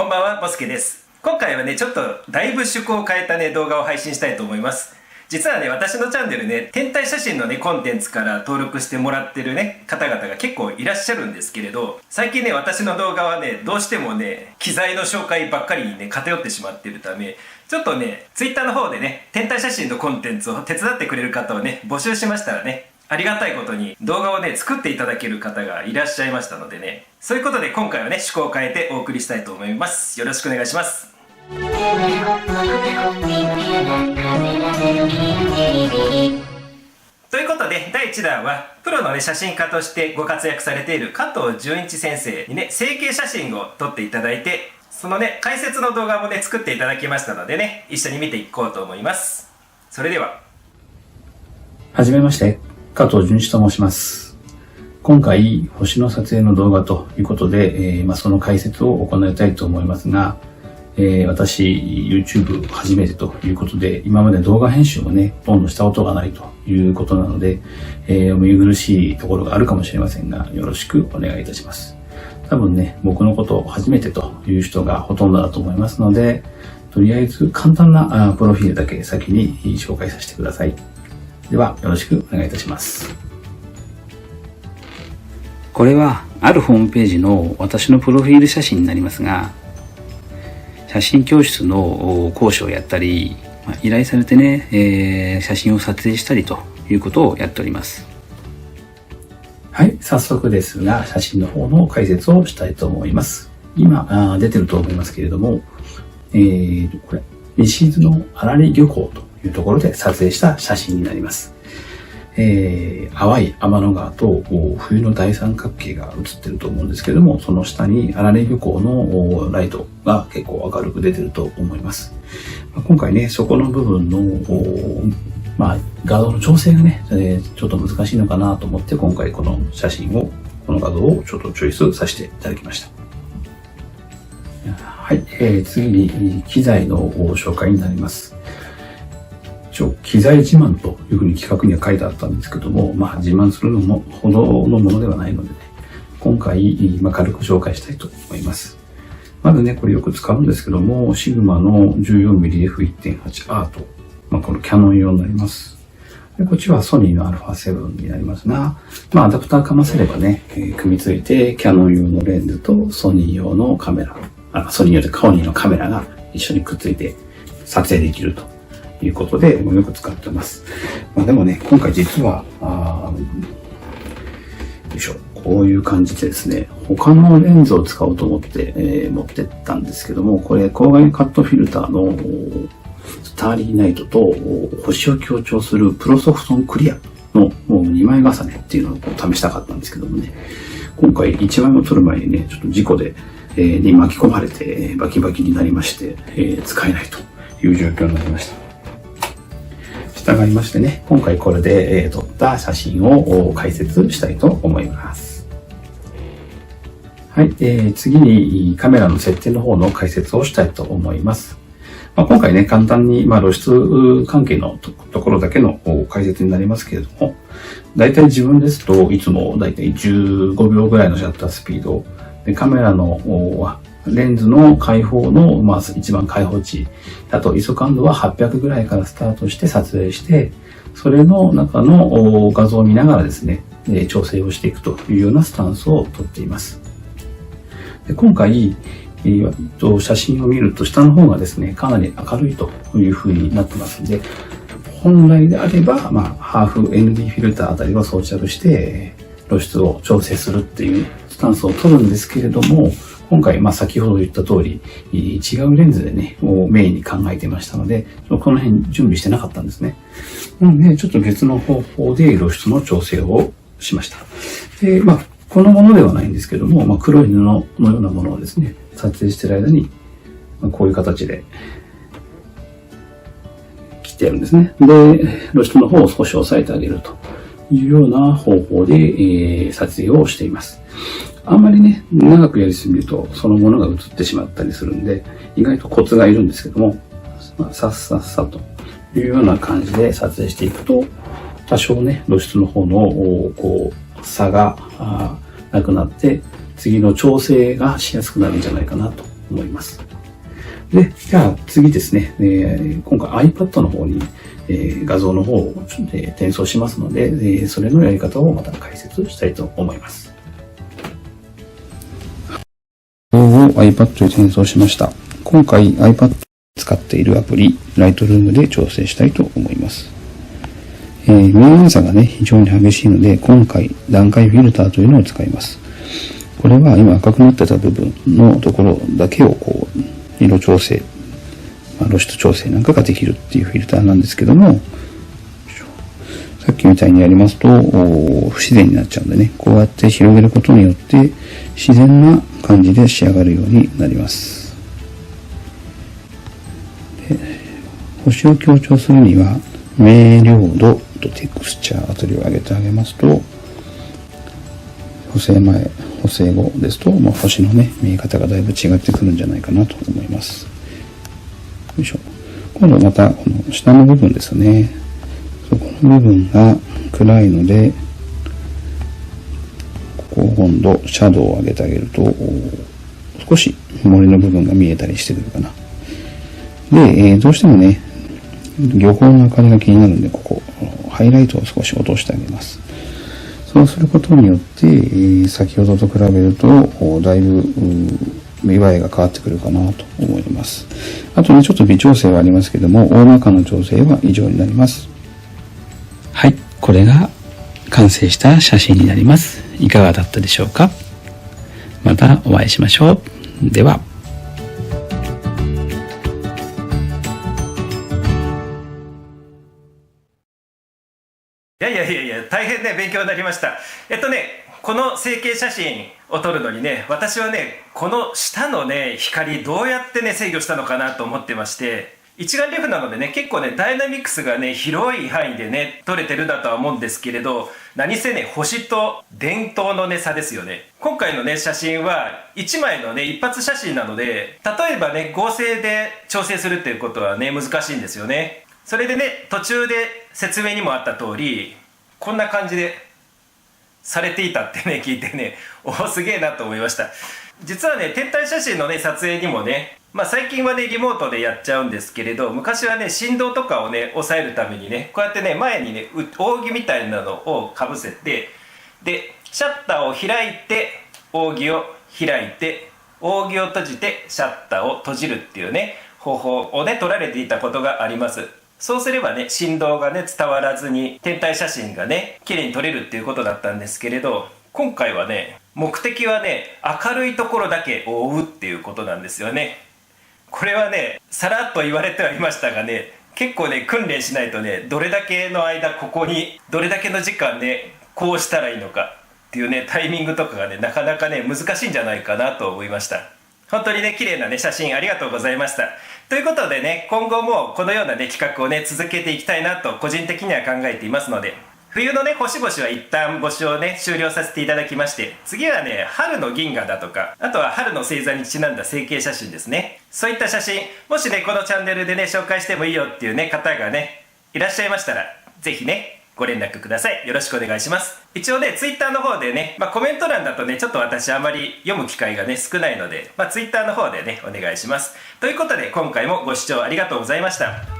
こんばんは、ボスケです。今回はね、ちょっとだいぶ趣向を変えたね、動画を配信したいと思います。実はね、私のチャンネルね、天体写真のね、コンテンツから登録してもらってるね、方々が結構いらっしゃるんですけれど、最近ね、私の動画はね、どうしてもね、機材の紹介ばっかりにね、偏ってしまっているため、ちょっとね、Twitter の方でね、天体写真のコンテンツを手伝ってくれる方をね、募集しましたらね、ありがたいことに動画をね、作っていただける方がいらっしゃいましたのでね、そういうことで今回はね、趣向を変えてお送りしたいと思います。よろしくお願いします。ということで、第1弾はプロの、ね、写真家としてご活躍されている加藤純一先生にね、成形写真を撮っていただいて、そのね、解説の動画もね、作っていただきましたのでね、一緒に見ていこうと思います。それでは。はじめまして、加藤純一と申します。今回、星の撮影の動画ということで、その解説を行いたいと思いますが、私、YouTube 初めてということで、今まで動画編集もね、ほとんどしたことがないということなので、お見苦しいところがあるかもしれませんが、よろしくお願いいたします。多分ね、僕のことを初めてという人がほとんどだと思いますので、とりあえず簡単なプロフィールだけ先に紹介させてください。では、よろしくお願いいたします。これは、あるホームページの私のプロフィール写真になりますが、写真教室の講師をやったり、依頼されてね、写真を撮影したりということをやっております。はい、早速ですが、写真の方の解説をしたいと思います。今、出てると思いますけれども、これ、西伊豆の荒荷漁港というところで撮影した写真になります。淡い天の川と冬の大三角形が写ってると思うんですけども、その下に荒荷漁港のライトが結構明るく出てると思います。今回ね、そこの部分の画像の調整がね、ちょっと難しいのかなと思って、今回この写真を、この画像をちょっとチョイスさせていただきました。はい、次に機材の紹介になります。機材自慢というふうに企画には書いてあったんですけども、自慢するのもほどのものではないのでね、今回、軽く紹介したいと思います。まずね、これよく使うんですけども、シグマの 14mmF1.8 アート。このキャノン用になります。でこっちはソニーの α7 になりますが、アダプターかませればね、組み付いてキャノン用のレンズとソニー用のカメラ、ソニー用でソニーのカメラが一緒にくっついて撮影できるということで、よく使ってます。でもね、今回実は、こういう感じでですね、他のレンズを使おうと思って、持ってったんですけども、これ、光外カットフィルターのスターリーナイトと星を強調するプロソフトンクリアの2枚重ねっていうのを試したかったんですけどもね、今回1枚も撮る前にね、ちょっと事故で、に巻き込まれてバキバキになりまして、使えないという状況になりました。従いましてね、今回これで、撮った写真を解説したいと思います。はい、次にカメラの設定の方の解説をしたいと思います。今回ね、簡単に露出関係のところだけの解説になりますけれども、だいたい自分ですといつもだいたい15秒ぐらいのシャッタースピードで、カメラのレンズの開放の、一番開放値、あと ISO 感度は800ぐらいからスタートして撮影して、それの中の画像を見ながらですね、調整をしていくというようなスタンスをとっています。で今回、写真を見ると下の方がですね、かなり明るいという風になってますので、本来であれば、ハーフ ND フィルターあたりを装着して、露出を調整するっていうスタンスを取るんですけれども、今回、先ほど言った通り、違うレンズでね、メインに考えていましたので、この辺準備してなかったんですね。なので、ちょっと別の方法で露出の調整をしました。で、このものではないんですけども、黒い布のようなものをですね、撮影している間に、こういう形で切ってやるんですね。で、露出の方を少し押さえてあげるというような方法で、撮影をしています。あんまりね、長くやりすぎると、そのものが映ってしまったりするんで、意外とコツがいるんですけども、さっさっさというような感じで撮影していくと、多少ね、露出の方の、差がなくなって、次の調整がしやすくなるんじゃないかなと思います。で、じゃあ次ですね、今回 iPad の方に、画像の方を、転送しますので、それのやり方をまた解説したいと思います。動画を iPad に転送しました。今回 iPad 使っているアプリ Lightroom で調整したいと思います。明暗差がね、非常に激しいので、今回段階フィルターというのを使います。これは今赤くなってた部分のところだけをこう、色調整、露出調整なんかができるっていうフィルターなんですけども、さっきみたいにやりますと、不自然になっちゃうんでね、こうやって広げることによって、自然な感じで仕上がるようになります。で、星を強調するには、明瞭度とテクスチャーあたりを上げてあげますと、補正前、補正後ですと、星のね、見え方がだいぶ違ってくるんじゃないかなと思います。よいしょ。今度また、この下の部分ですね。そこの部分が暗いので、ここを今度、シャドウを上げてあげると、少し森の部分が見えたりしてくるかな。で、どうしてもね、漁港の明かりが気になるんで、ここ、ハイライトを少し落としてあげます。そうすることによって、先ほどと比べると、だいぶ、見栄えが変わってくるかなと思います。あとね、ちょっと微調整はありますけども、大まかな調整は以上になります。はい、これが完成した写真になります。いかがだったでしょうか？またお会いしましょう。では。いや、大変ね、勉強になりました。この成形写真を撮るのにね、私はね、この下のね、光どうやってね、制御したのかなと思ってまして、一眼レフなのでね、結構ね、ダイナミックスがね、広い範囲でね、撮れてるんだとは思うんですけれど、何せね、星と電灯のね、差ですよね。今回のね、写真は、1枚のね、一発写真なので、例えばね、合成で調整するっていうことはね、難しいんですよね。それでね、途中で説明にもあった通り、こんな感じでされていたってね、聞いてね、すげえなと思いました。実はね、天体写真のね、撮影にもね、最近はね、リモートでやっちゃうんですけれど、昔はね、振動とかをね、抑えるためにね、こうやってね、前にね、扇みたいなのをかぶせて、で、シャッターを開いて、扇を開いて、扇を閉じて、シャッターを閉じるっていうね、方法をね、取られていたことがあります。そうすればね、振動がね、伝わらずに天体写真がね、綺麗に撮れるっていうことだったんですけれど、今回はね、目的はね、明るいところだけ覆うっていうことなんですよね。これはね、さらっと言われてはいましたがね、結構ね、訓練しないとね、どれだけの間ここに、どれだけの時間ね、こうしたらいいのかっていうね、タイミングとかがね、なかなかね、難しいんじゃないかなと思いました。本当にね、綺麗なね、写真ありがとうございました。ということでね、今後もこのようなね、企画をね、続けていきたいなと個人的には考えていますので、冬のね、星々は一旦募集をね、終了させていただきまして、次はね、春の銀河だとか、あとは春の星座にちなんだ成形写真ですね。そういった写真、もしね、このチャンネルでね、紹介してもいいよっていうね、方がね、いらっしゃいましたら、ぜひね、ご連絡ください。よろしくお願いします。一応ね、Twitter の方でね、コメント欄だとね、ちょっと私あまり読む機会がね、少ないので、Twitter の方でね、お願いします。ということで、今回もご視聴ありがとうございました。